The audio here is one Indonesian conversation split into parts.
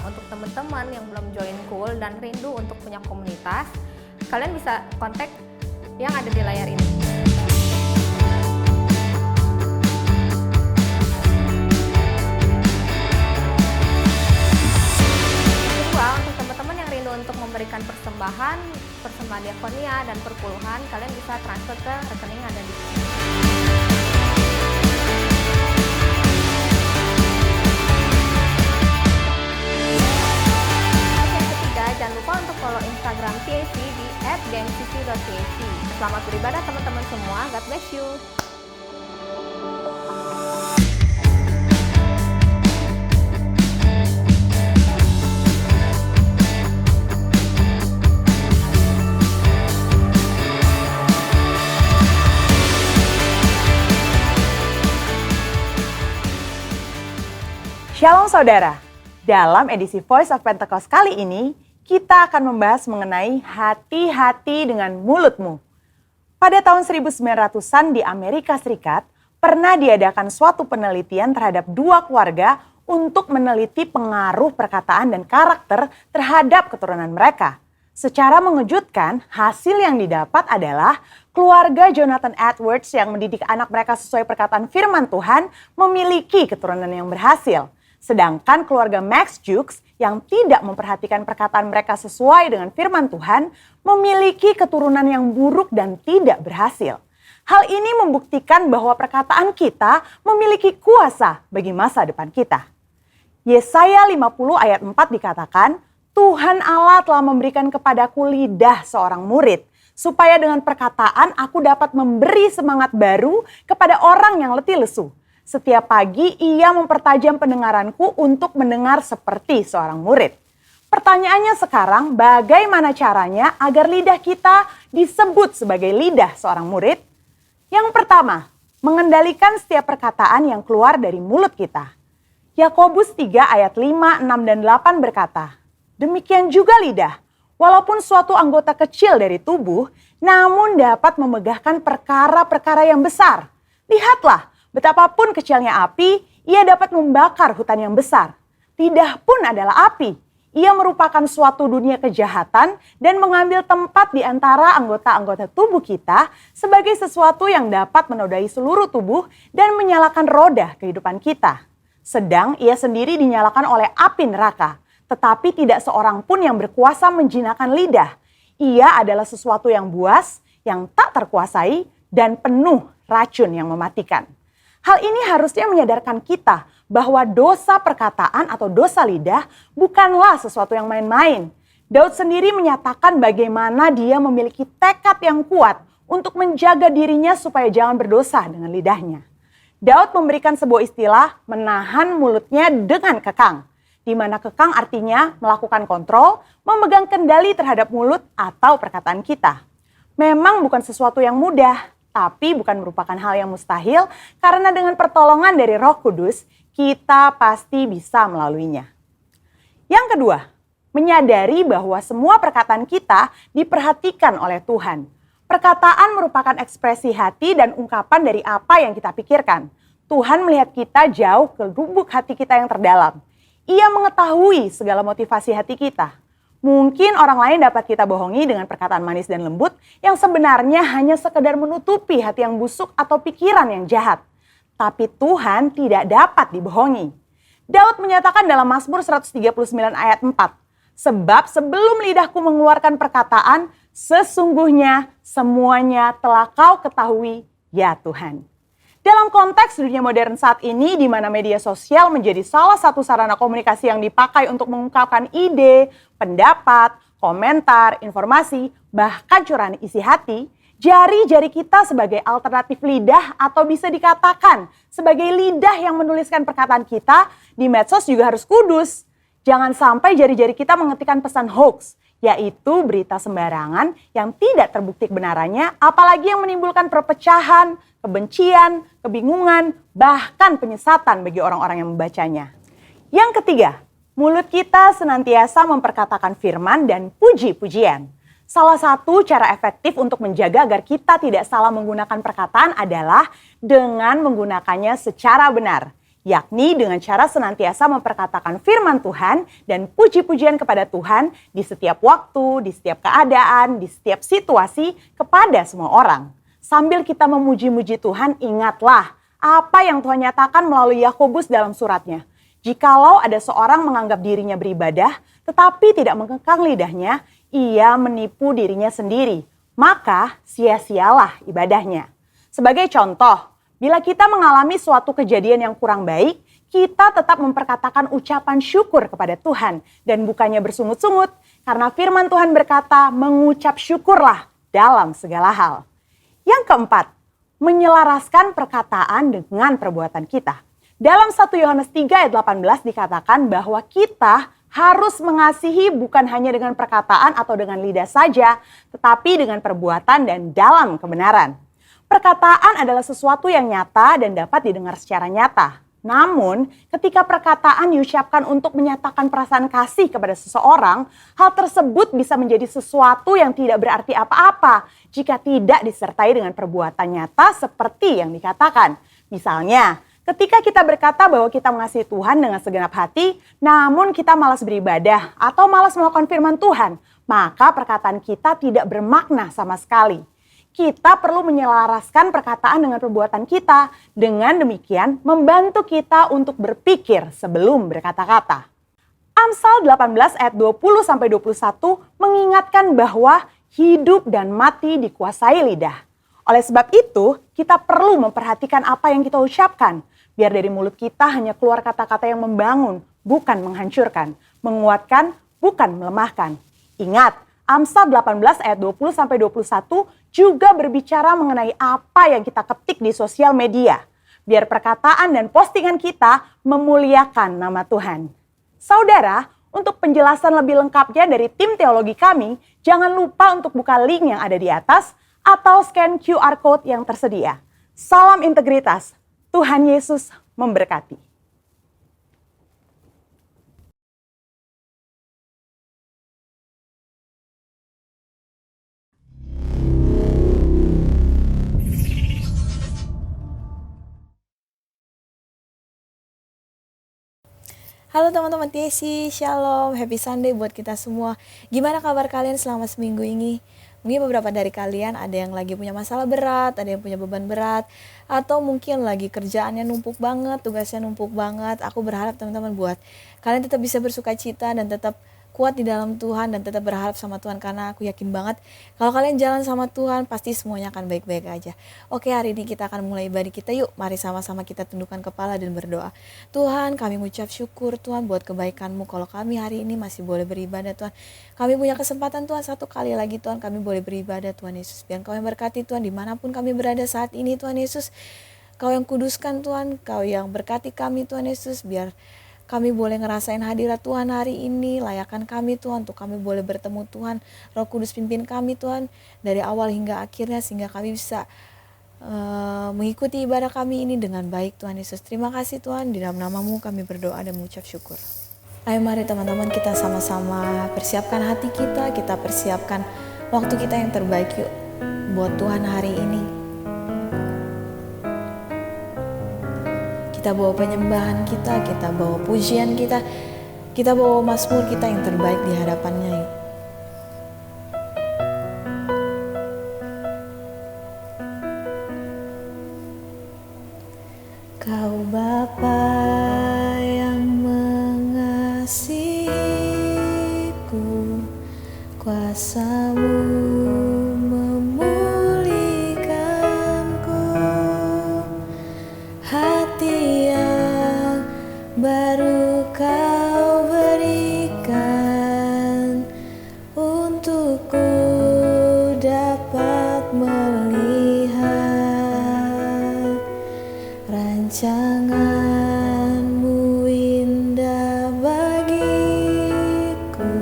untuk teman-teman yang belum join Cool dan rindu untuk punya komunitas, kalian bisa kontak yang ada di layar ini. Kedua, untuk teman-teman yang rindu untuk memberikan persembahan diakonia dan perpuluhan, kalian bisa transfer ke rekening yang ada di sini. Jangan lupa untuk follow Instagram TAC di @gengcc.tac. Selamat beribadah teman-teman semua. God bless you. Shalom saudara, dalam edisi Voice of Pentecost kali ini, kita akan membahas mengenai hati-hati dengan mulutmu. Pada tahun 1900-an di Amerika Serikat, pernah diadakan suatu penelitian terhadap 2 keluarga untuk meneliti pengaruh perkataan dan karakter terhadap keturunan mereka. Secara mengejutkan, hasil yang didapat adalah keluarga Jonathan Edwards yang mendidik anak mereka sesuai perkataan firman Tuhan memiliki keturunan yang berhasil. Sedangkan keluarga Max Jukes yang tidak memperhatikan perkataan mereka sesuai dengan firman Tuhan memiliki keturunan yang buruk dan tidak berhasil. Hal ini membuktikan bahwa perkataan kita memiliki kuasa bagi masa depan kita. Yesaya 50 ayat 4 dikatakan, Tuhan Allah telah memberikan kepadaku lidah seorang murid, supaya dengan perkataan aku dapat memberi semangat baru kepada orang yang letih lesu. Setiap pagi ia mempertajam pendengaranku untuk mendengar seperti seorang murid. Pertanyaannya sekarang, bagaimana caranya agar lidah kita disebut sebagai lidah seorang murid? Yang pertama, mengendalikan setiap perkataan yang keluar dari mulut kita. Yakobus 3 ayat 5, 6, dan 8 berkata, demikian juga lidah, walaupun suatu anggota kecil dari tubuh, namun dapat memegahkan perkara-perkara yang besar. Lihatlah, betapapun kecilnya api, ia dapat membakar hutan yang besar. Lidah pun adalah api. Ia merupakan suatu dunia kejahatan dan mengambil tempat di antara anggota-anggota tubuh kita sebagai sesuatu yang dapat menodai seluruh tubuh dan menyalakan roda kehidupan kita. Sedang ia sendiri dinyalakan oleh api neraka, tetapi tidak seorang pun yang berkuasa menjinakkan lidah. Ia adalah sesuatu yang buas, yang tak terkuasai, dan penuh racun yang mematikan. Hal ini harusnya menyadarkan kita bahwa dosa perkataan atau dosa lidah bukanlah sesuatu yang main-main. Daud sendiri menyatakan bagaimana dia memiliki tekad yang kuat untuk menjaga dirinya supaya jangan berdosa dengan lidahnya. Daud memberikan sebuah istilah menahan mulutnya dengan kekang, di mana kekang artinya melakukan kontrol, memegang kendali terhadap mulut atau perkataan kita. Memang bukan sesuatu yang mudah, tapi bukan merupakan hal yang mustahil karena dengan pertolongan dari Roh Kudus, kita pasti bisa melaluinya. Yang kedua, menyadari bahwa semua perkataan kita diperhatikan oleh Tuhan. Perkataan merupakan ekspresi hati dan ungkapan dari apa yang kita pikirkan. Tuhan melihat kita jauh ke lubuk hati kita yang terdalam. Ia mengetahui segala motivasi hati kita. Mungkin orang lain dapat kita bohongi dengan perkataan manis dan lembut yang sebenarnya hanya sekedar menutupi hati yang busuk atau pikiran yang jahat. Tapi Tuhan tidak dapat dibohongi. Daud menyatakan dalam Mazmur 139 ayat 4, sebab sebelum lidahku mengeluarkan perkataan, sesungguhnya semuanya telah kau ketahui, ya Tuhan. Dalam konteks dunia modern saat ini, di mana media sosial menjadi salah satu sarana komunikasi yang dipakai untuk mengungkapkan ide, pendapat, komentar, informasi, bahkan curahan isi hati, jari-jari kita sebagai alternatif lidah atau bisa dikatakan sebagai lidah yang menuliskan perkataan kita di medsos juga harus kudus. Jangan sampai jari-jari kita mengetikkan pesan hoax, yaitu berita sembarangan yang tidak terbukti kebenarannya, apalagi yang menimbulkan perpecahan, kebencian, kebingungan, bahkan penyesatan bagi orang-orang yang membacanya. Yang ketiga, mulut kita senantiasa memperkatakan firman dan puji-pujian. Salah satu cara efektif untuk menjaga agar kita tidak salah menggunakan perkataan adalah dengan menggunakannya secara benar, yakni dengan cara senantiasa memperkatakan firman Tuhan dan puji-pujian kepada Tuhan di setiap waktu, di setiap keadaan, di setiap situasi kepada semua orang. Sambil kita memuji-muji Tuhan, ingatlah apa yang Tuhan nyatakan melalui Yakobus dalam suratnya. Jikalau ada seorang menganggap dirinya beribadah, tetapi tidak mengekang lidahnya, ia menipu dirinya sendiri. Maka sia-sialah ibadahnya. Sebagai contoh, bila kita mengalami suatu kejadian yang kurang baik, kita tetap memperkatakan ucapan syukur kepada Tuhan dan bukannya bersungut-sungut, karena firman Tuhan berkata, mengucap syukurlah dalam segala hal. Yang keempat, menyelaraskan perkataan dengan perbuatan kita. Dalam 1 Yohanes 3 ayat 18 dikatakan bahwa kita harus mengasihi bukan hanya dengan perkataan atau dengan lidah saja, tetapi dengan perbuatan dan dalam kebenaran. Perkataan adalah sesuatu yang nyata dan dapat didengar secara nyata. Namun, ketika perkataan diucapkan untuk menyatakan perasaan kasih kepada seseorang, hal tersebut bisa menjadi sesuatu yang tidak berarti apa-apa jika tidak disertai dengan perbuatan nyata seperti yang dikatakan. Misalnya, ketika kita berkata bahwa kita mengasihi Tuhan dengan segenap hati, namun kita malas beribadah atau malas melakukan firman Tuhan, maka perkataan kita tidak bermakna sama sekali. Kita perlu menyelaraskan perkataan dengan perbuatan kita. Dengan demikian, membantu kita untuk berpikir sebelum berkata-kata. Amsal 18 ayat 20-21 mengingatkan bahwa hidup dan mati dikuasai lidah. Oleh sebab itu, kita perlu memperhatikan apa yang kita ucapkan. Biar dari mulut kita hanya keluar kata-kata yang membangun, bukan menghancurkan. Menguatkan, bukan melemahkan. Ingat, Amsal 18 ayat 20-21 juga berbicara mengenai apa yang kita ketik di sosial media. Biar perkataan dan postingan kita memuliakan nama Tuhan. Saudara, untuk penjelasan lebih lengkapnya dari tim teologi kami, jangan lupa untuk buka link yang ada di atas atau scan QR Code yang tersedia. Salam integritas, Tuhan Yesus memberkati. Halo teman-teman TSC, Shalom, Happy Sunday buat kita semua. Gimana kabar kalian selama seminggu ini? Mungkin beberapa dari kalian ada yang lagi punya masalah berat, ada yang punya beban berat, atau mungkin lagi kerjaannya numpuk banget, tugasnya numpuk banget. Aku berharap teman-teman buat kalian tetap bisa bersuka cita dan tetap kuat di dalam Tuhan dan tetap berharap sama Tuhan, karena aku yakin banget kalau kalian jalan sama Tuhan pasti semuanya akan baik-baik aja. Oke, hari ini kita akan mulai ibadah kita. Yuk mari sama-sama kita tundukkan kepala dan berdoa. Tuhan, kami mengucap syukur Tuhan buat kebaikan-Mu. Kalau kami hari ini masih boleh beribadah Tuhan, kami punya kesempatan Tuhan satu kali lagi Tuhan kami boleh beribadah Tuhan Yesus. Biar Kau yang berkati Tuhan dimanapun kami berada saat ini Tuhan Yesus. Kau yang kuduskan Tuhan, Kau yang berkati kami Tuhan Yesus. Biar kami boleh ngerasain hadirat Tuhan hari ini, layakan kami Tuhan, untuk kami boleh bertemu Tuhan. Roh Kudus pimpin kami Tuhan, dari awal hingga akhirnya, sehingga kami bisa mengikuti ibadah kami ini dengan baik Tuhan Yesus. Terima kasih Tuhan, di dalam nama-Mu kami berdoa dan mengucap syukur. Ayo mari teman-teman kita sama-sama persiapkan hati kita persiapkan waktu kita yang terbaik yuk buat Tuhan hari ini. Kita bawa penyembahan kita bawa pujian kita bawa mazmur kita yang terbaik di hadapannya yuk. Kau Bapa yang mengasihiku, kuasa-Mu baru Kau berikan untukku dapat melihat rancangan-Mu indah bagiku.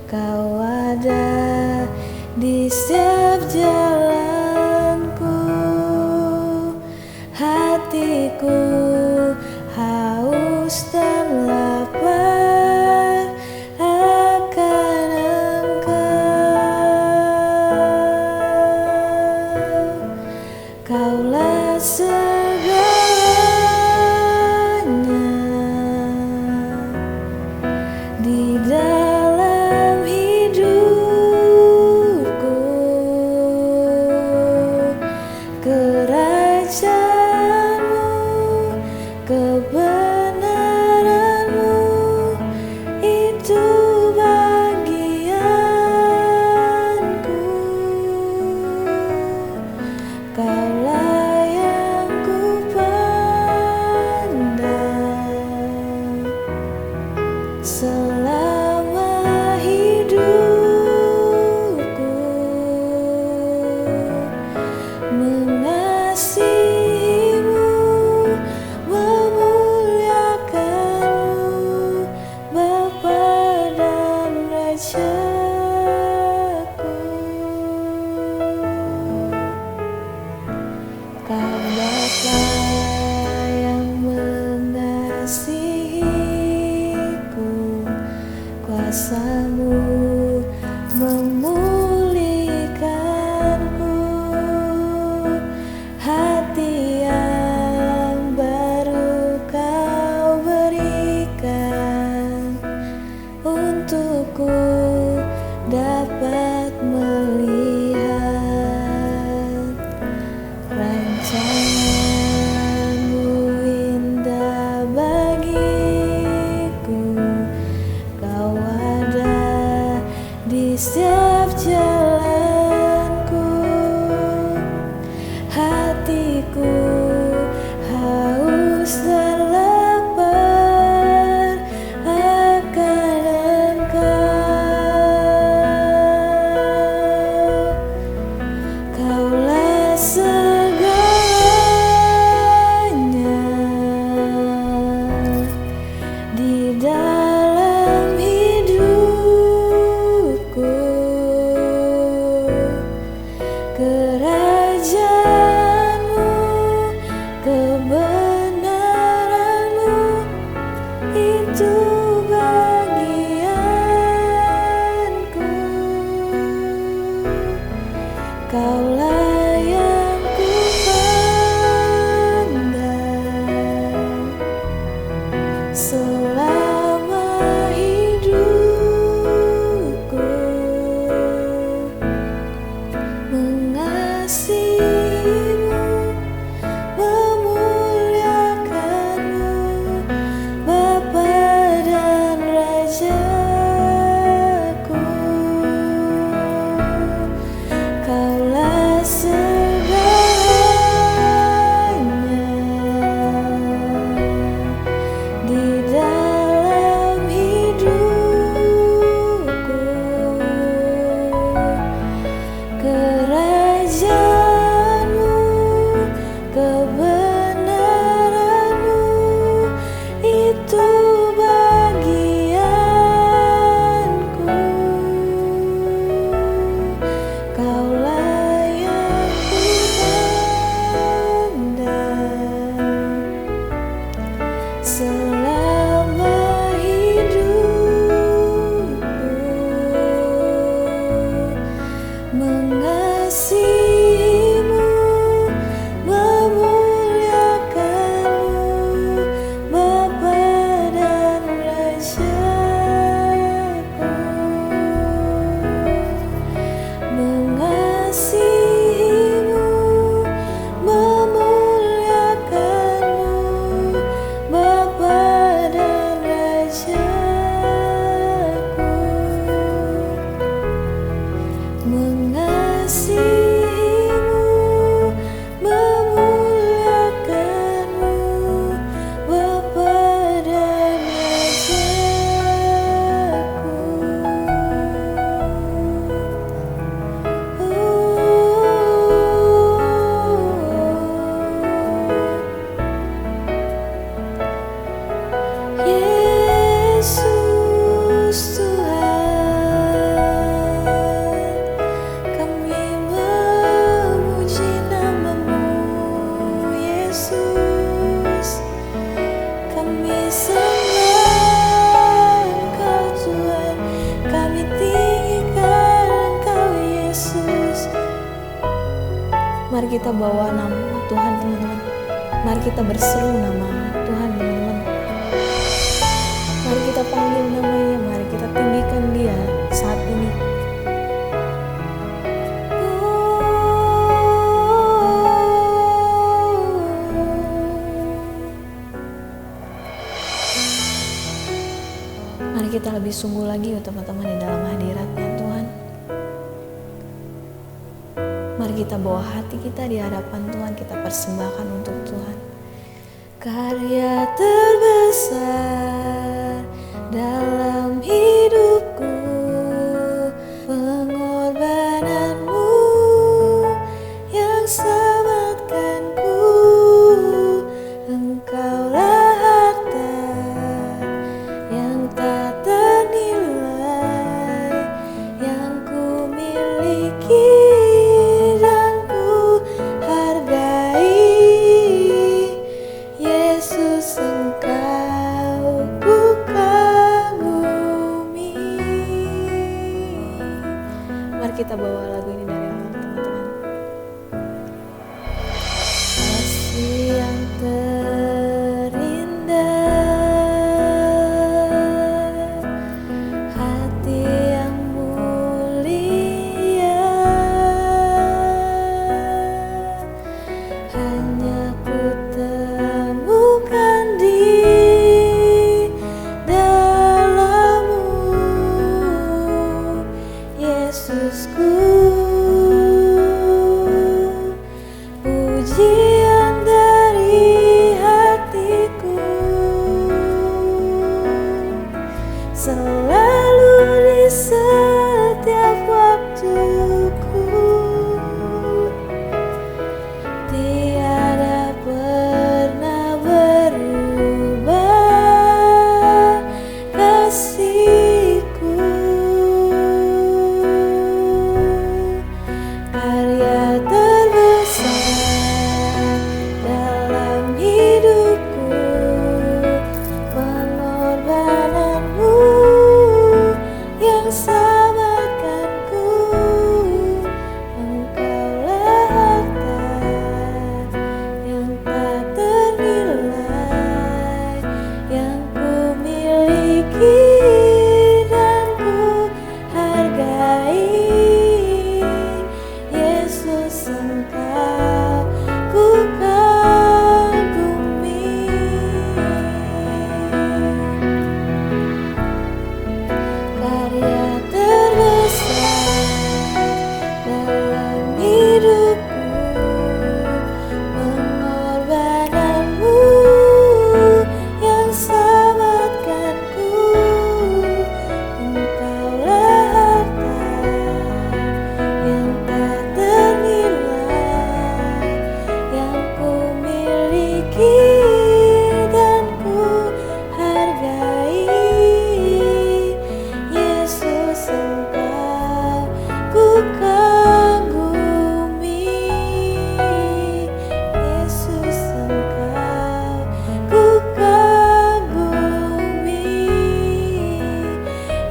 Kau ada di setiap jalanku, hatiku haus dan lapar akan Engkau. Kaulah segala di dalam hidupku, kerajaan-Mu, kebenaran-Mu, itu bagianku. Kaulah yang ku pandang selama hidupku, mengasihi-Mu, memuliakan-Mu, Bapa dan Rajaku. Kau Bapa yang mengasihiku, kuasa-Mu memulihkanku, hati yang baru Kau berikan untukku dapat melihat rancangan-Mu indah bagiku. Kau ada di setiap jalanku, hatiku haus dan lapar akan Engkau. Kaulah segalanya di dalam hidupku, kerajaan-Mu, kebenaran-Mu, itu bagianku. Kaulah yang ku pandang selama hidupku, mengasihi-Mu, memuliakan-Mu, Bapa dan Rajaku. Kaulah segalanya di dalam hidupku, kerajaan-Mu, kebenaran-Mu, itu bagianku. Kaulah yang ku pandang selama hidupku, mengasihi-Mu, memuliakan-Mu, Bapa dan Rajaku. Mengasihi-Mu, memuliakan-Mu, Bapa dan Rajaku. Mengasihi-Mu, memuliakan-Mu, Bapa dan Rajaku. Yesus Tuhan, kami memuji nama-Mu. Yesus, kami sembah Engkau Tuhan, kami tinggikan Engkau Yesus. Mari kita bawa nama Tuhan teman-teman. Mari kita berseru nama Tuhan teman-teman. Mari kita panggil namanya, mari lagi teman-teman di dalam hadirat-Nya Tuhan. Mari kita bawa hati kita di hadapan Tuhan, kita persembahkan untuk Tuhan. Karya terbesar dalam hidupku, pengorbananmu yang selamatkanku. Engkaulah harta yang tak ternilai, yang ku miliki dan ku hargai. Yesus, Engkau ku kagumi. Mari kita bawa lagu ini dari awal, teman-teman. Kasih yang terindah, hati yang mulia, hanya ku temukan di dalam-Mu, Yesusku. Pujian dari hatiku, selalu di setiap waktuku, tiada pernah berubah kasih-Ku. Karya terbesar dalam hidupku, pengorbananmu yang selamatkanku. Engkaulah harta yang tak ternilai, yang ku miliki dan ku hargai. Yesus, Engkau ku kagumi. Karya terbesar dalam hidupku, pengorbananmu yang selamatkanku. Engkaulah harta yang tak ternilai, yang ku miliki dan ku hargai. Yesus, Engkau ku kagumi. Yesus, Engkau ku kagumi.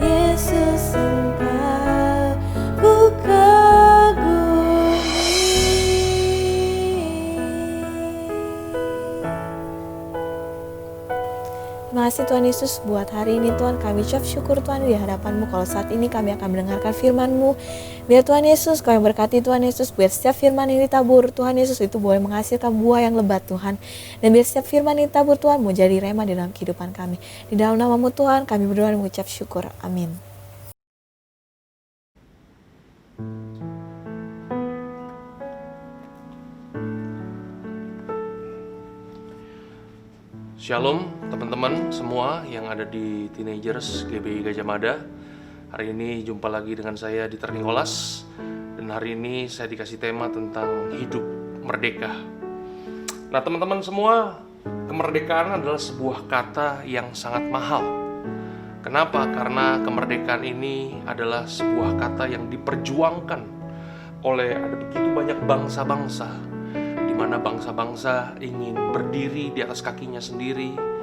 Yesus, Engkau ku kagumi. Terima kasih Tuhan Yesus buat hari ini Tuhan. Kami ucap syukur Tuhan di hadapan-Mu. Kalau saat ini kami akan mendengarkan firman-Mu, biar Tuhan Yesus Kau yang berkati Tuhan Yesus. Biar setiap firman yang ditabur Tuhan Yesus itu boleh menghasilkan buah yang lebat Tuhan. Dan biar setiap firman yang ditabur Tuhan mau jadi rema di dalam kehidupan kami. Di dalam nama-Mu Tuhan kami berdoa dan mengucap syukur. Amin. Shalom teman-teman semua yang ada di Teenagers GBI Gajah Mada. Hari ini jumpa lagi dengan saya Dieter Nicholas. Dan hari ini saya dikasih tema tentang hidup merdeka. Nah teman-teman semua, kemerdekaan adalah sebuah kata yang sangat mahal. Kenapa? Karena kemerdekaan ini adalah sebuah kata yang diperjuangkan oleh ada begitu banyak bangsa-bangsa, di mana bangsa-bangsa ingin berdiri di atas kakinya sendiri.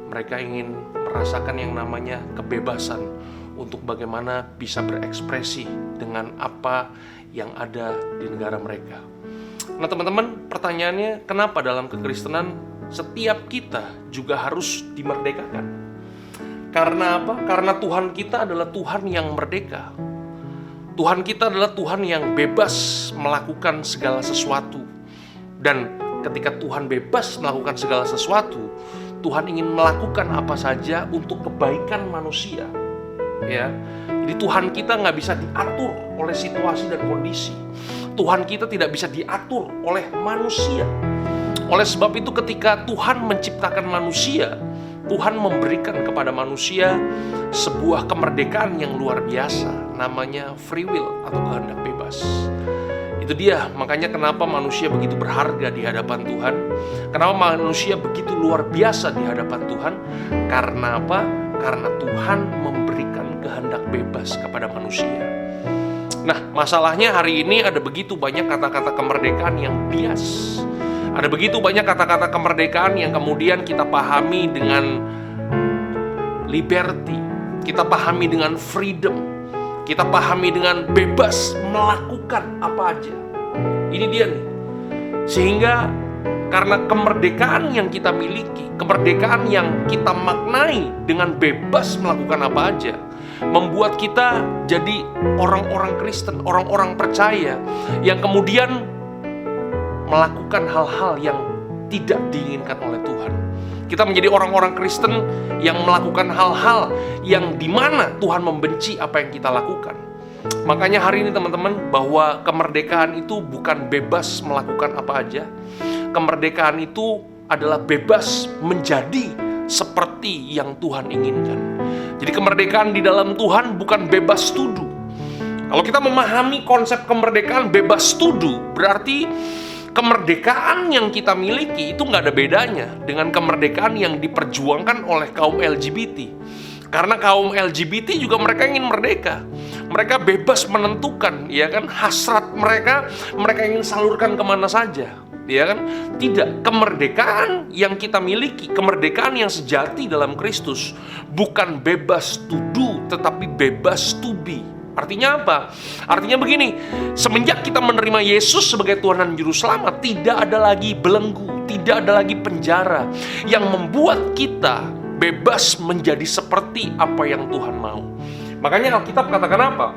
Mereka ingin merasakan yang namanya kebebasan untuk bagaimana bisa berekspresi dengan apa yang ada di negara mereka. Nah teman-teman, pertanyaannya, kenapa dalam kekristenan setiap kita juga harus dimerdekakan? Karena apa? Karena Tuhan kita adalah Tuhan yang merdeka. Tuhan kita adalah Tuhan yang bebas melakukan segala sesuatu. Dan ketika Tuhan bebas melakukan segala sesuatu, Tuhan ingin melakukan apa saja untuk kebaikan manusia. ya. Jadi Tuhan kita nggak bisa diatur oleh situasi dan kondisi. Tuhan kita tidak bisa diatur oleh manusia. Oleh sebab itu ketika Tuhan menciptakan manusia, Tuhan memberikan kepada manusia sebuah kemerdekaan yang luar biasa, namanya free will atau kehendak bebas. Itu dia, makanya kenapa manusia begitu berharga di hadapan Tuhan. Kenapa manusia begitu luar biasa di hadapan Tuhan? Karena apa? Karena Tuhan memberikan kehendak bebas kepada manusia. Nah, masalahnya hari ini ada begitu banyak kata-kata kemerdekaan yang bias. Ada begitu banyak kata-kata kemerdekaan yang kemudian kita pahami dengan liberty, kita pahami dengan freedom, kita pahami dengan bebas melakukan apa aja. Ini dia nih. Sehingga karena kemerdekaan yang kita miliki, kemerdekaan yang kita maknai dengan bebas melakukan apa aja, membuat kita jadi orang-orang Kristen, orang-orang percaya yang kemudian melakukan hal-hal yang tidak diinginkan oleh Tuhan. Kita menjadi orang-orang Kristen yang melakukan hal-hal yang dimana Tuhan membenci apa yang kita lakukan. Makanya hari ini teman-teman, bahwa kemerdekaan itu bukan bebas melakukan apa aja. Kemerdekaan itu adalah bebas menjadi seperti yang Tuhan inginkan. Jadi kemerdekaan di dalam Tuhan bukan bebas tuduh. Kalau kita memahami konsep kemerdekaan bebas tuduh, berarti kemerdekaan yang kita miliki itu nggak ada bedanya dengan kemerdekaan yang diperjuangkan oleh kaum LGBT. Karena kaum LGBT juga mereka ingin merdeka. Mereka bebas menentukan, ya kan, hasrat mereka ingin salurkan kemana saja, ya kan. Tidak, kemerdekaan yang kita miliki, kemerdekaan yang sejati dalam Kristus, bukan bebas tuduh, tetapi bebas to be. Artinya apa? Artinya begini, semenjak kita menerima Yesus sebagai Tuhan dan Juru Selamat, tidak ada lagi belenggu, tidak ada lagi penjara yang membuat kita bebas menjadi seperti apa yang Tuhan mau. Makanya Alkitab katakan apa?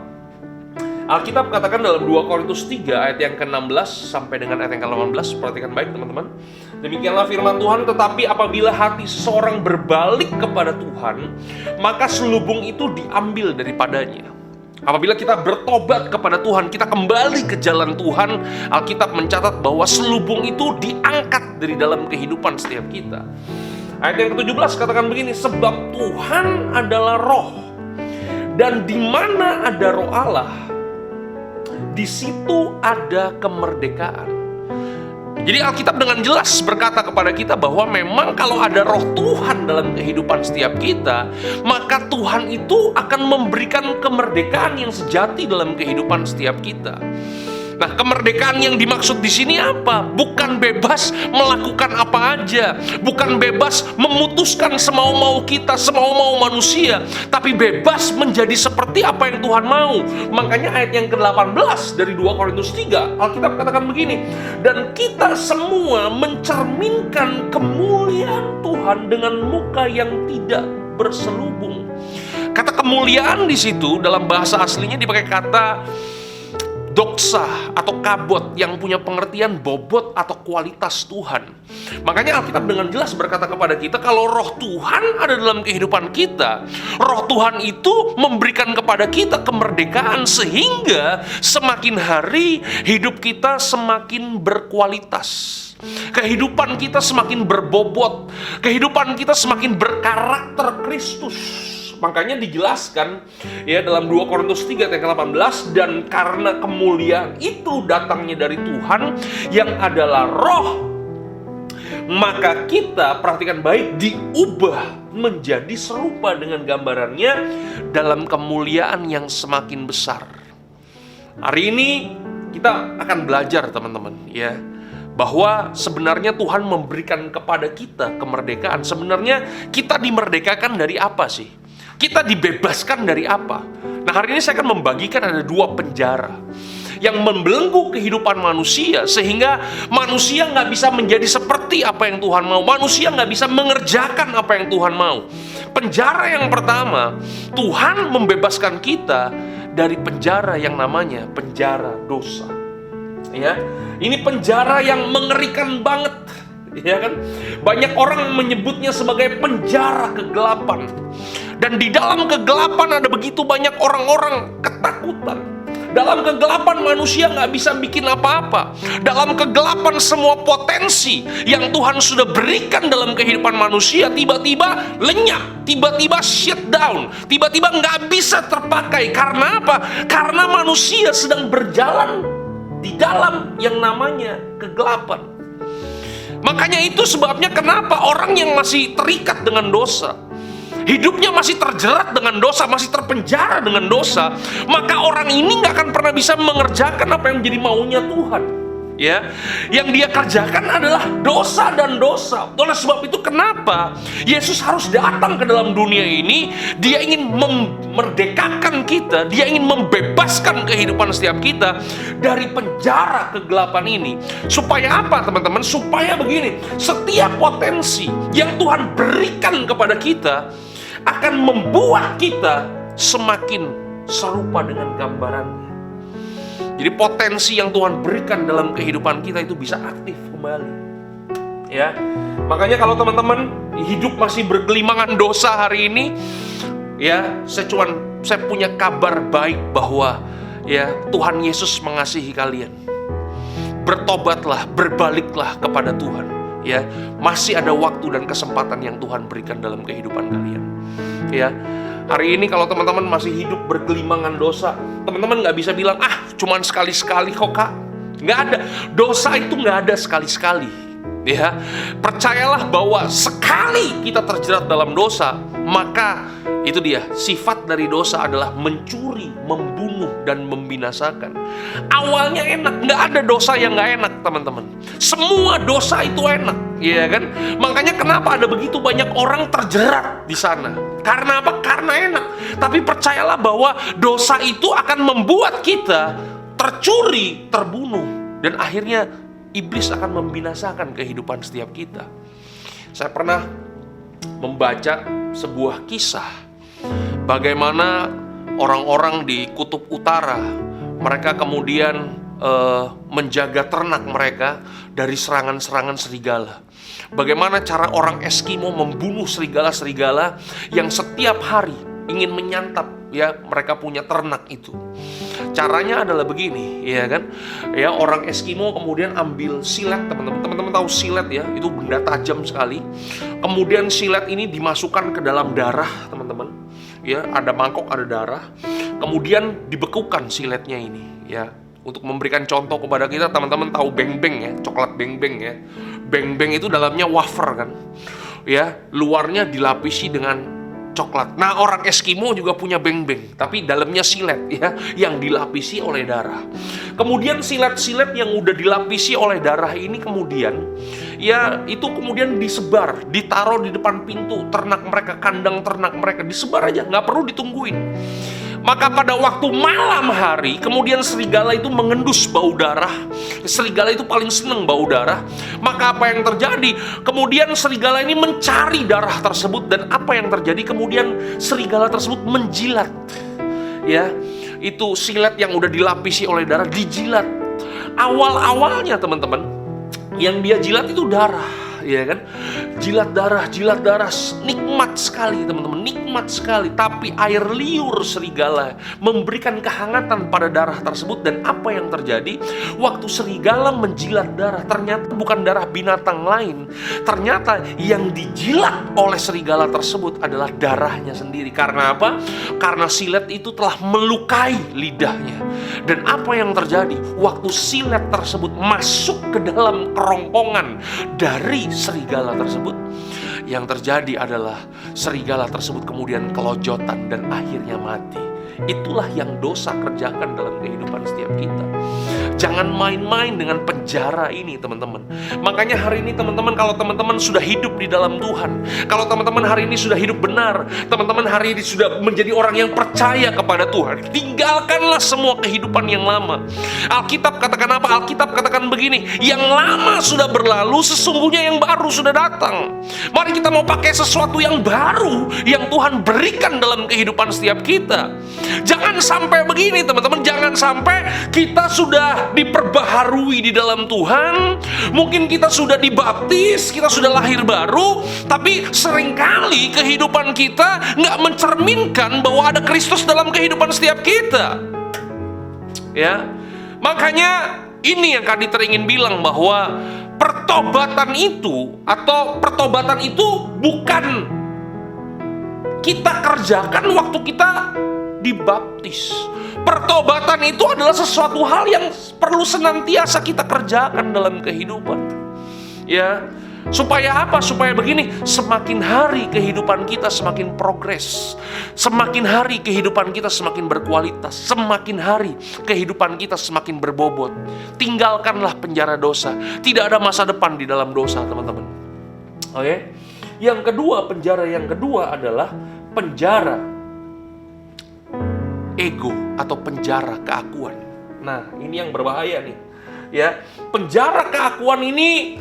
Alkitab katakan dalam 2 Korintus 3 ayat yang ke-16 sampai dengan ayat yang ke-18, perhatikan baik teman-teman. Demikianlah firman Tuhan, tetapi apabila hati seseorang berbalik kepada Tuhan, maka selubung itu diambil daripadanya. Apabila kita bertobat kepada Tuhan, kita kembali ke jalan Tuhan, Alkitab mencatat bahwa selubung itu diangkat dari dalam kehidupan setiap kita. Ayat yang ke-17 katakan begini, sebab Tuhan adalah roh, dan di mana ada roh Allah, di situ ada kemerdekaan. Jadi Alkitab dengan jelas berkata kepada kita bahwa memang kalau ada roh Tuhan dalam kehidupan setiap kita, maka Tuhan itu akan memberikan kemerdekaan yang sejati dalam kehidupan setiap kita. Nah, kemerdekaan yang dimaksud di sini apa? Bukan bebas melakukan apa aja, bukan bebas memutuskan semau-mau kita, semau-mau manusia, tapi bebas menjadi seperti apa yang Tuhan mau. Makanya ayat yang ke-18 dari 2 Korintus 3, Alkitab katakan begini, dan kita semua mencerminkan kemuliaan Tuhan dengan muka yang tidak berselubung. Kata kemuliaan di situ dalam bahasa aslinya dipakai kata doksa atau kabot yang punya pengertian bobot atau kualitas Tuhan. Makanya Alkitab dengan jelas berkata kepada kita, kalau roh Tuhan ada dalam kehidupan kita, roh Tuhan itu memberikan kepada kita kemerdekaan sehingga semakin hari hidup kita semakin berkualitas. Kehidupan kita semakin berbobot, kehidupan kita semakin berkarakter Kristus. Makanya dijelaskan ya dalam 2 Korintus 3 ayat 18, dan karena kemuliaan itu datangnya dari Tuhan yang adalah roh, maka kita, perhatikan baik, diubah menjadi serupa dengan gambarannya dalam kemuliaan yang semakin besar. Hari ini kita akan belajar teman-teman ya, bahwa sebenarnya Tuhan memberikan kepada kita kemerdekaan. Sebenarnya kita dimerdekakan dari apa sih? Kita dibebaskan dari apa? Nah, hari ini saya akan membagikan ada 2 penjara yang membelenggu kehidupan manusia, sehingga manusia nggak bisa menjadi seperti apa yang Tuhan mau. Manusia nggak bisa mengerjakan apa yang Tuhan mau. Penjara yang pertama, Tuhan membebaskan kita dari penjara yang namanya penjara dosa. Ya, ini penjara yang mengerikan banget. Ya kan? Banyak orang menyebutnya sebagai penjara kegelapan. Dan di dalam kegelapan ada begitu banyak orang-orang ketakutan. Dalam kegelapan manusia nggak bisa bikin apa-apa. Dalam kegelapan semua potensi yang Tuhan sudah berikan dalam kehidupan manusia tiba-tiba lenyap, tiba-tiba shutdown, tiba-tiba nggak bisa terpakai. Karena apa? Karena manusia sedang berjalan di dalam yang namanya kegelapan. Makanya itu sebabnya kenapa orang yang masih terikat dengan dosa, hidupnya masih terjerat dengan dosa, masih terpenjara dengan dosa, maka orang ini nggak akan pernah bisa mengerjakan apa yang menjadi maunya Tuhan. Ya, yang dia kerjakan adalah dosa dan dosa. Oleh sebab itu kenapa Yesus harus datang ke dalam dunia ini? Dia ingin memerdekakan kita, dia ingin membebaskan kehidupan setiap kita dari penjara kegelapan ini. Supaya apa, teman-teman? Supaya begini, setiap potensi yang Tuhan berikan kepada kita akan membuat kita semakin serupa dengan gambarannya. Jadi potensi yang Tuhan berikan dalam kehidupan kita itu bisa aktif kembali. Ya, makanya kalau teman-teman hidup masih bergelimangan dosa hari ini, ya, saya punya kabar baik bahwa ya Tuhan Yesus mengasihi kalian. Bertobatlah, berbaliklah kepada Tuhan. Ya, masih ada waktu dan kesempatan yang Tuhan berikan dalam kehidupan kalian. Ya, hari ini kalau teman-teman masih hidup bergelimangan dosa, teman-teman nggak bisa bilang, cuman sekali-sekali kok kak. Nggak ada, dosa itu nggak ada sekali-sekali. Ya, percayalah bahwa sekali kita terjerat dalam dosa, maka itu dia, sifat dari dosa adalah mencuri, membunuh, dan membinasakan. Awalnya enak, nggak ada dosa yang nggak enak, teman-teman. Semua dosa itu enak, ya kan? Makanya kenapa ada begitu banyak orang terjerat di sana? Karena apa? Karena enak. Tapi percayalah bahwa dosa itu akan membuat kita tercuri, terbunuh, dan akhirnya iblis akan membinasakan kehidupan setiap kita. Saya pernah membaca sebuah kisah bagaimana orang-orang di kutub utara, mereka kemudian menjaga ternak mereka dari serangan-serangan serigala. Bagaimana cara orang Eskimo membunuh serigala-serigala yang setiap hari ingin menyantap ya mereka punya ternak itu. Caranya adalah begini, ya kan? Ya, orang Eskimo kemudian ambil silet, teman-teman. Teman-teman tahu silet ya, itu benda tajam sekali. Kemudian silet ini dimasukkan ke dalam darah, teman-teman. Ya, ada mangkok, ada darah. Kemudian dibekukan siletnya ini, ya. Untuk memberikan contoh kepada kita, teman-teman tahu beng-beng ya, coklat beng-beng ya. Beng-beng itu dalamnya wafer kan. Ya, luarnya dilapisi dengan coklat. Nah, orang Eskimo juga punya beng-beng, tapi dalamnya silet ya, yang dilapisi oleh darah. Kemudian silet-silet yang udah dilapisi oleh darah ini kemudian ya itu kemudian disebar, ditaruh di depan pintu ternak mereka, kandang ternak mereka, disebar aja, nggak perlu ditungguin. Maka pada waktu malam hari, kemudian serigala itu mengendus bau darah. Serigala itu paling seneng bau darah. Maka apa yang terjadi? Kemudian serigala ini mencari darah tersebut. Dan apa yang terjadi? Kemudian serigala tersebut menjilat. Ya, itu silet yang udah dilapisi oleh darah, dijilat. Awal-awalnya teman-teman, yang dia jilat itu darah. Ya kan, jilat darah, nikmat sekali teman-teman, nikmat sekali. Tapi air liur serigala memberikan kehangatan pada darah tersebut. Dan apa yang terjadi? Waktu serigala menjilat darah, ternyata bukan darah binatang lain. Ternyata yang dijilat oleh serigala tersebut adalah darahnya sendiri. Karena apa? Karena silet itu telah melukai lidahnya. Dan apa yang terjadi? Waktu silet tersebut masuk ke dalam kerongkongan dari serigala tersebut, yang terjadi adalah serigala tersebut kemudian kelojotan dan akhirnya mati. Itulah yang dosa kerjakan dalam kehidupan setiap kita. Jangan main-main dengan penjara ini, teman-teman. Makanya hari ini teman-teman, kalau teman-teman sudah hidup di dalam Tuhan, kalau teman-teman hari ini sudah hidup benar, teman-teman hari ini sudah menjadi orang yang percaya kepada Tuhan, tinggalkanlah semua kehidupan yang lama. Alkitab katakan apa? Alkitab katakan begini, yang lama sudah berlalu, sesungguhnya yang baru sudah datang. Mari kita mau pakai sesuatu yang baru yang Tuhan berikan dalam kehidupan setiap kita. Jangan sampai begini teman-teman, jangan sampai kita sudah diperbaharui di dalam Tuhan, mungkin kita sudah dibaptis, kita sudah lahir baru, tapi seringkali kehidupan kita nggak mencerminkan bahwa ada Kristus dalam kehidupan setiap kita. Ya, makanya ini yang Kak Dieter ingin bilang, bahwa pertobatan itu bukan kita kerjakan waktu kita dibaptis. Pertobatan itu adalah sesuatu hal yang perlu senantiasa kita kerjakan dalam kehidupan. Ya, supaya apa? Supaya begini, semakin hari kehidupan kita semakin progres, semakin hari kehidupan kita semakin berkualitas, semakin hari kehidupan kita semakin berbobot. Tinggalkanlah penjara dosa. Tidak ada masa depan di dalam dosa, teman-teman. Oke? Yang kedua, penjara yang kedua adalah penjara ego atau penjara keakuan. Nah, ini yang berbahaya nih. Ya, penjara keakuan ini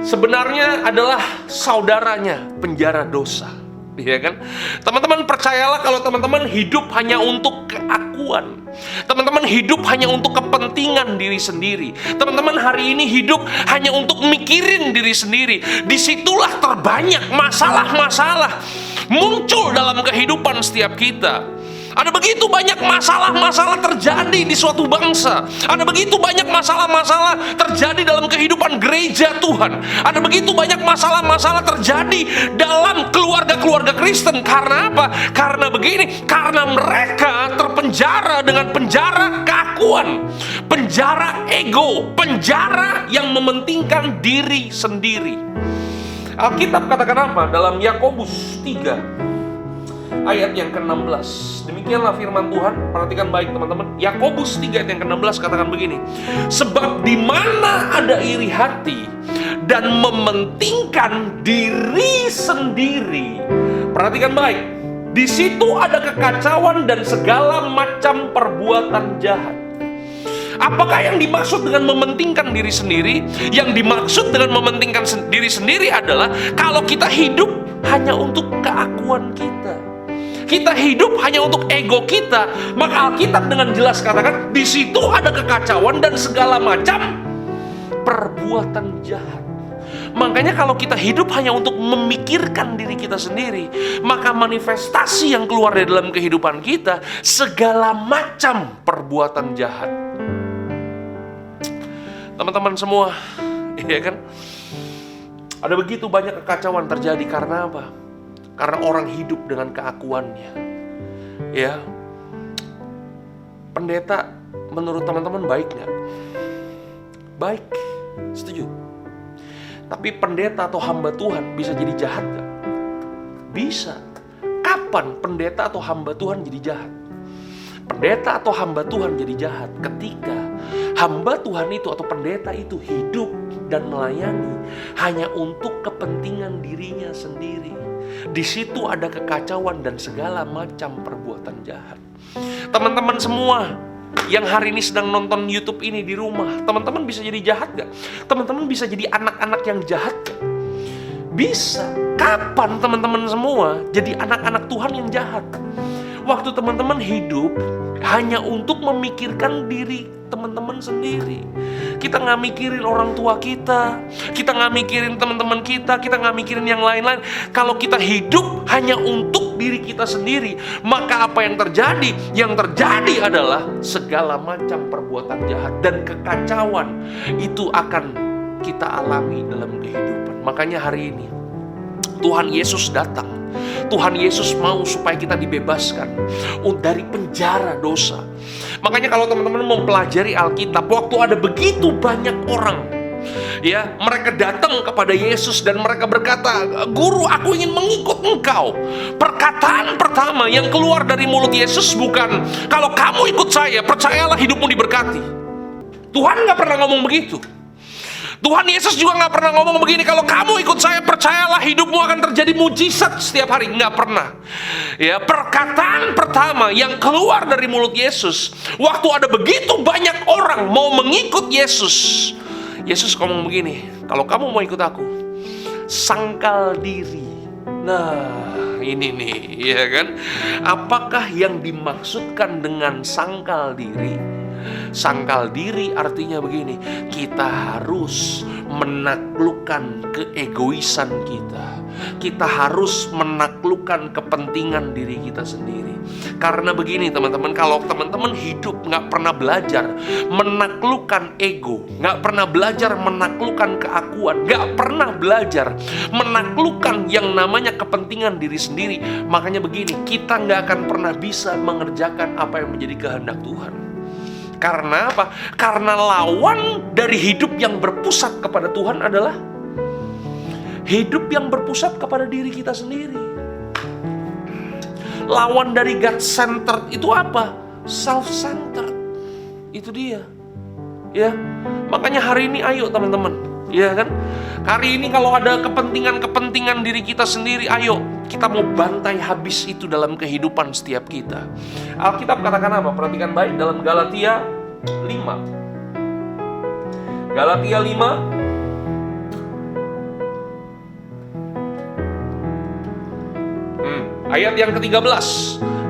sebenarnya adalah saudaranya penjara dosa, ya kan? Teman-teman percayalah, kalau teman-teman hidup hanya untuk keakuan, teman-teman hidup hanya untuk kepentingan diri sendiri, teman-teman hari ini hidup hanya untuk mikirin diri sendiri, disitulah terbanyak masalah-masalah muncul dalam kehidupan setiap kita. Ada begitu banyak masalah-masalah terjadi di suatu bangsa. Ada begitu banyak masalah-masalah terjadi dalam kehidupan gereja Tuhan. Ada begitu banyak masalah-masalah terjadi dalam keluarga-keluarga Kristen. Karena apa? Karena begini, karena mereka terpenjara dengan penjara keakuan, penjara ego, penjara yang mementingkan diri sendiri. Alkitab katakan apa? Dalam Yakobus 3 ayat yang ke-16. Demikianlah firman Tuhan. Perhatikan baik teman-teman. Yakobus 3 ayat yang ke-16 katakan begini. Sebab di mana ada iri hati dan mementingkan diri sendiri. Perhatikan baik. Di situ ada kekacauan dan segala macam perbuatan jahat. Apakah yang dimaksud dengan mementingkan diri sendiri? Yang dimaksud dengan mementingkan diri sendiri adalah kalau kita hidup hanya untuk keakuan kita, kita hidup hanya untuk ego kita, maka Alkitab dengan jelas katakan di situ ada kekacauan dan segala macam perbuatan jahat. Makanya kalau kita hidup hanya untuk memikirkan diri kita sendiri, maka manifestasi yang keluar dari dalam kehidupan kita segala macam perbuatan jahat. Teman-teman semua, ya kan? Ada begitu banyak kekacauan terjadi karena apa? Karena orang hidup dengan keakuannya. Ya, pendeta menurut teman-teman baik nggak? Baik, setuju. Tapi pendeta atau hamba Tuhan bisa jadi jahat nggak? Bisa. Kapan pendeta atau hamba Tuhan jadi jahat? Pendeta atau hamba Tuhan jadi jahat ketika hamba Tuhan itu atau pendeta itu hidup dan melayani hanya untuk kepentingan dirinya sendiri. Di situ ada kekacauan dan segala macam perbuatan jahat. Teman-teman semua yang hari ini sedang nonton YouTube ini di rumah, teman-teman bisa jadi jahat gak? Teman-teman bisa jadi anak-anak yang jahat gak? Bisa. Kapan teman-teman semua jadi anak-anak Tuhan yang jahat? Waktu teman-teman hidup hanya untuk memikirkan diri teman-teman sendiri. Kita nggak mikirin orang tua kita, kita nggak mikirin teman-teman kita nggak mikirin yang lain-lain. Kalau kita hidup hanya untuk diri kita sendiri, maka apa yang terjadi? Yang terjadi adalah segala macam perbuatan jahat dan kekacauan itu akan kita alami dalam kehidupan. Makanya hari ini Tuhan Yesus datang. Tuhan Yesus mau supaya kita dibebaskan dari penjara dosa. Makanya kalau teman-teman mau pelajari Alkitab, waktu ada begitu banyak orang, ya, mereka datang kepada Yesus dan mereka berkata, "Guru, aku ingin mengikut engkau." Perkataan pertama yang keluar dari mulut Yesus bukan, "Kalau kamu ikut saya, percayalah hidupmu diberkati." Tuhan gak pernah ngomong begitu. Tuhan Yesus juga gak pernah ngomong begini, "Kalau kamu ikut saya, percayalah hidupmu akan terjadi mujizat setiap hari." Gak pernah. Ya, perkataan pertama yang keluar dari mulut Yesus, waktu ada begitu banyak orang mau mengikut Yesus, Yesus ngomong begini, "Kalau kamu mau ikut aku, sangkal diri." Nah, ini nih, ya kan? Apakah yang dimaksudkan dengan sangkal diri? Sangkal diri artinya begini, kita harus menaklukkan keegoisan kita. Kita harus menaklukkan kepentingan diri kita sendiri. Karena begini teman-teman, kalau teman-teman hidup nggak pernah belajar menaklukkan ego, nggak pernah belajar menaklukkan keakuan, nggak pernah belajar menaklukkan yang namanya kepentingan diri sendiri, makanya begini, kita nggak akan pernah bisa mengerjakan apa yang menjadi kehendak Tuhan. Karena apa? Karena lawan dari hidup yang berpusat kepada Tuhan adalah hidup yang berpusat kepada diri kita sendiri. Lawan dari God-centered itu apa? Self-centered. Itu dia. Ya. Makanya hari ini ayo teman-teman, ya kan? Hari ini kalau ada kepentingan-kepentingan diri kita sendiri, ayo kita mau bantai habis itu dalam kehidupan setiap kita. Alkitab katakan apa? Perhatikan baik dalam Galatia 5. Galatia 5 ayat yang ke-13.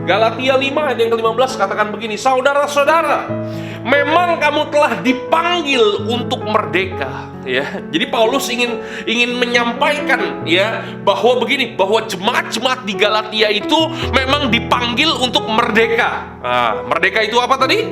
Galatia 5 ayat yang ke-15 katakan begini, saudara-saudara, memang kamu telah dipanggil untuk merdeka. Ya, jadi Paulus ingin menyampaikan ya bahwa begini, bahwa jemaat-jemaat di Galatia itu memang dipanggil untuk merdeka. Nah, merdeka itu apa tadi?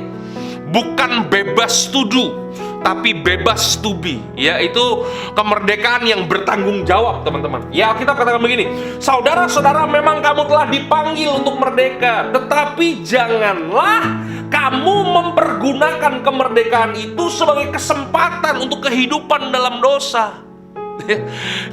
Bukan bebas to do, tapi bebas to be. Ya, itu kemerdekaan yang bertanggung jawab, teman-teman. Ya, kita katakan begini, saudara-saudara, memang kamu telah dipanggil untuk merdeka, tetapi janganlah kamu mempergunakan kemerdekaan itu sebagai kesempatan untuk kehidupan dalam dosa.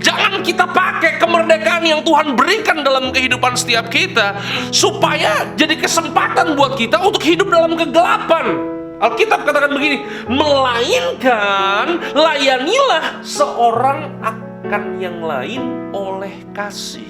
Jangan kita pakai kemerdekaan yang Tuhan berikan dalam kehidupan setiap kita supaya jadi kesempatan buat kita untuk hidup dalam kegelapan. Alkitab katakan begini, melainkan layanilah seorang akan yang lain oleh kasih.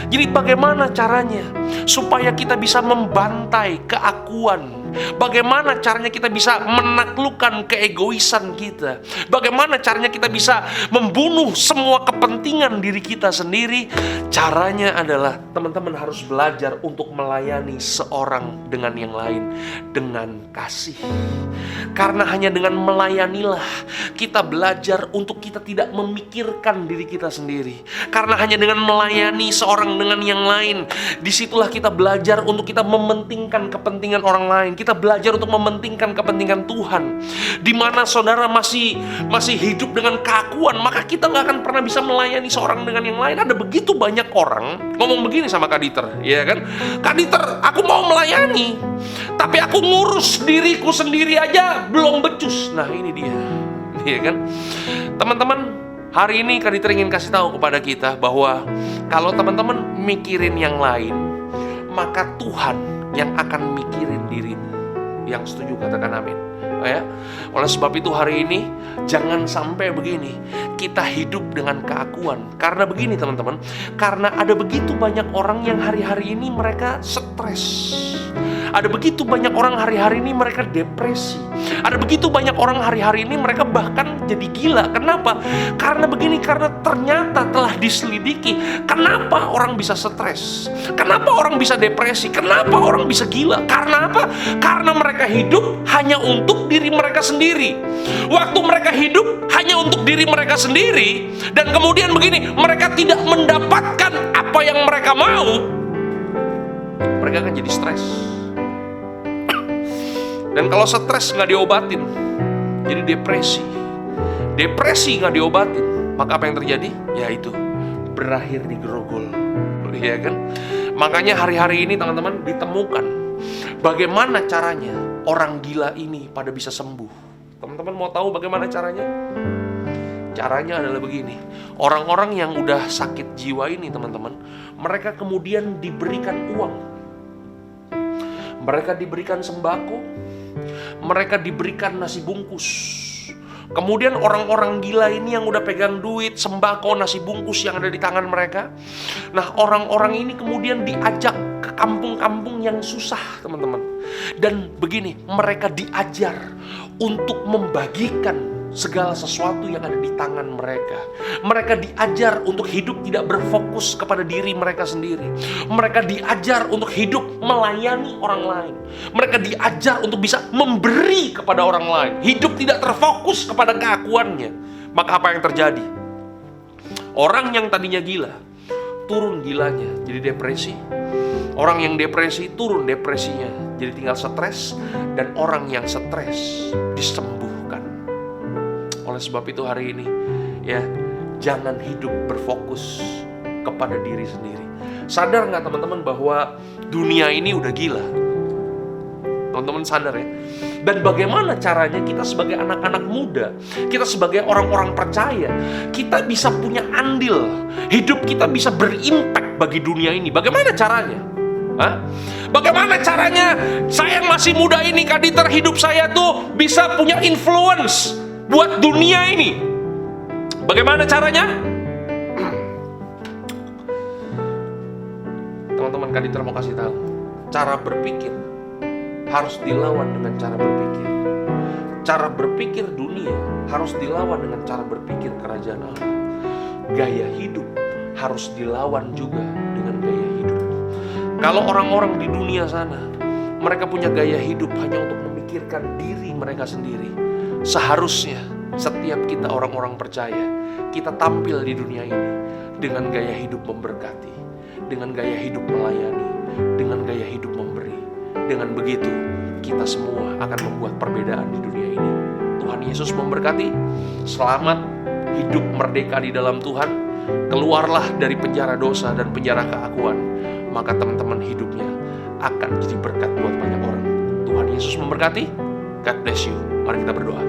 Jadi bagaimana caranya supaya kita bisa membantai keakuan? Bagaimana caranya kita bisa menaklukkan keegoisan kita? Bagaimana caranya kita bisa membunuh semua kepentingan diri kita sendiri? Caranya adalah teman-teman harus belajar untuk melayani seorang dengan yang lain dengan kasih. Karena hanya dengan melayanilah kita belajar untuk kita tidak memikirkan diri kita sendiri. Karena hanya dengan melayani seorang dengan yang lain, disitulah kita belajar untuk kita mementingkan kepentingan orang lain. Kita belajar untuk mementingkan kepentingan Tuhan. Di mana saudara masih hidup dengan keakuan, maka kita nggak akan pernah bisa melayani seorang dengan yang lain. Ada begitu banyak orang ngomong begini sama Kak Dieter, ya kan? Kak Dieter, aku mau melayani, tapi aku ngurus diriku sendiri aja belum becus. Nah ini dia, ya kan? Teman-teman, hari ini Kak Dieter ingin kasih tahu kepada kita bahwa kalau teman-teman mikirin yang lain, maka Tuhan yang akan mikirin dirimu. Yang setuju katakan amin. Ya. Oleh sebab itu hari ini jangan sampai begini, kita hidup dengan keakuan. Karena begini teman-teman, karena ada begitu banyak orang yang hari-hari ini mereka stres. Ada begitu banyak orang hari-hari ini mereka depresi. Ada begitu banyak orang hari-hari ini mereka bahkan jadi gila. Kenapa? Karena begini, karena ternyata telah diselidiki. Kenapa orang bisa stres? Kenapa orang bisa depresi? Kenapa orang bisa gila? Karena apa? Karena mereka hidup hanya untuk diri mereka sendiri. Waktu mereka hidup hanya untuk diri mereka sendiri, dan kemudian begini, mereka tidak mendapatkan apa yang mereka mau, mereka akan jadi stres. Dan kalau stres nggak diobatin, jadi depresi. Depresi nggak diobatin, maka apa yang terjadi? Ya itu, berakhir di grogol, ya kan? Makanya hari-hari ini teman-teman ditemukan bagaimana caranya orang gila ini pada bisa sembuh. Teman-teman mau tahu bagaimana caranya? Caranya adalah begini, orang-orang yang udah sakit jiwa ini teman-teman, mereka kemudian diberikan uang, mereka diberikan sembako, mereka diberikan nasi bungkus. Kemudian orang-orang gila ini yang udah pegang duit, sembako, nasi bungkus yang ada di tangan mereka. Nah, orang-orang ini kemudian diajak ke kampung-kampung yang susah, teman-teman. Dan begini, mereka diajar untuk membagikan segala sesuatu yang ada di tangan mereka. Mereka diajar untuk hidup tidak berfokus kepada diri mereka sendiri. Mereka diajar untuk hidup melayani orang lain. Mereka diajar untuk bisa memberi kepada orang lain. Hidup tidak terfokus kepada keakuannya. Maka apa yang terjadi? Orang yang tadinya gila, turun gilanya jadi depresi. Orang yang depresi turun depresinya jadi tinggal stres. Dan orang yang stres disembuhkan. Oleh sebab itu hari ini, ya, jangan hidup berfokus kepada diri sendiri. Sadar nggak teman-teman bahwa dunia ini udah gila? Teman-teman sadar ya? Dan bagaimana caranya kita sebagai anak-anak muda, kita sebagai orang-orang percaya, kita bisa punya andil, hidup kita bisa berimpact bagi dunia ini. Bagaimana caranya? Hah? Bagaimana caranya saya yang masih muda ini, Kak Dieter, hidup saya tuh bisa punya influence buat dunia ini? Bagaimana caranya? Teman-teman, Kak Dieter mau kasih tahu. Cara berpikir harus dilawan dengan cara berpikir. Cara berpikir dunia harus dilawan dengan cara berpikir kerajaan Allah. Gaya hidup harus dilawan juga dengan gaya hidup. Kalau orang-orang di dunia sana, mereka punya gaya hidup hanya untuk memikirkan diri mereka sendiri. Seharusnya setiap kita orang-orang percaya, kita tampil di dunia ini dengan gaya hidup memberkati, dengan gaya hidup melayani, dengan gaya hidup memberi. Dengan begitu, kita semua akan membuat perbedaan di dunia ini. Tuhan Yesus memberkati. Selamat hidup merdeka di dalam Tuhan. Keluarlah dari penjara dosa dan penjara keakuan. Maka teman-teman hidupnya akan jadi berkat buat banyak orang. Tuhan Yesus memberkati. God bless you. Mari kita berdoa.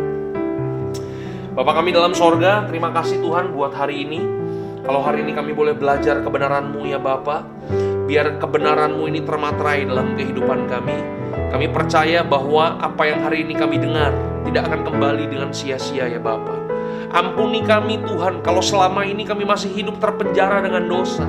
Bapa kami dalam sorga, terima kasih Tuhan buat hari ini. Kalau hari ini kami boleh belajar kebenaran-Mu ya Bapa, biar kebenaran-Mu ini termaterai dalam kehidupan kami. Kami percaya bahwa apa yang hari ini kami dengar tidak akan kembali dengan sia-sia ya Bapa. Ampuni kami Tuhan kalau selama ini kami masih hidup terpenjara dengan dosa.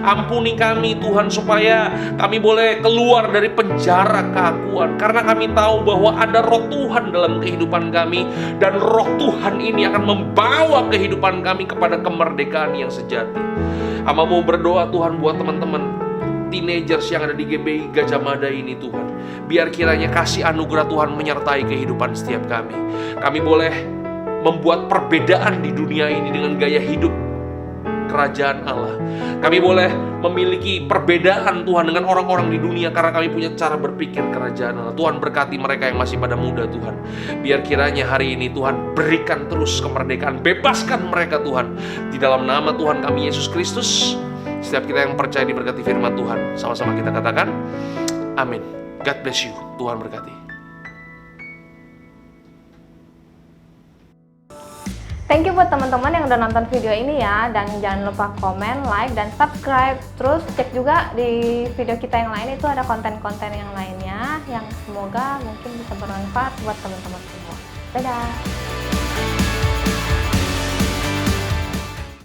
Ampuni kami Tuhan supaya kami boleh keluar dari penjara keakuan. Karena kami tahu bahwa ada roh Tuhan dalam kehidupan kami. Dan roh Tuhan ini akan membawa kehidupan kami kepada kemerdekaan yang sejati. Hamba mau berdoa Tuhan buat teman-teman teenagers yang ada di GBI Gajah Mada ini Tuhan. Biar kiranya kasih anugerah Tuhan menyertai kehidupan setiap kami. Kami boleh membuat perbedaan di dunia ini dengan gaya hidup kerajaan Allah. Kami boleh memiliki perbedaan Tuhan dengan orang-orang di dunia karena kami punya cara berpikir kerajaan Allah. Tuhan berkati mereka yang masih pada muda Tuhan. Biar kiranya hari ini Tuhan berikan terus kemerdekaan, bebaskan mereka Tuhan. Di dalam nama Tuhan kami Yesus Kristus, setiap kita yang percaya diberkati firman Tuhan, sama-sama kita katakan amin. God bless you. Tuhan berkati. Thank you buat teman-teman yang udah nonton video ini ya. Dan jangan lupa komen, like, dan subscribe. Terus cek juga di video kita yang lain, itu ada konten-konten yang lainnya yang semoga mungkin bisa bermanfaat buat teman-teman semua. Dadah!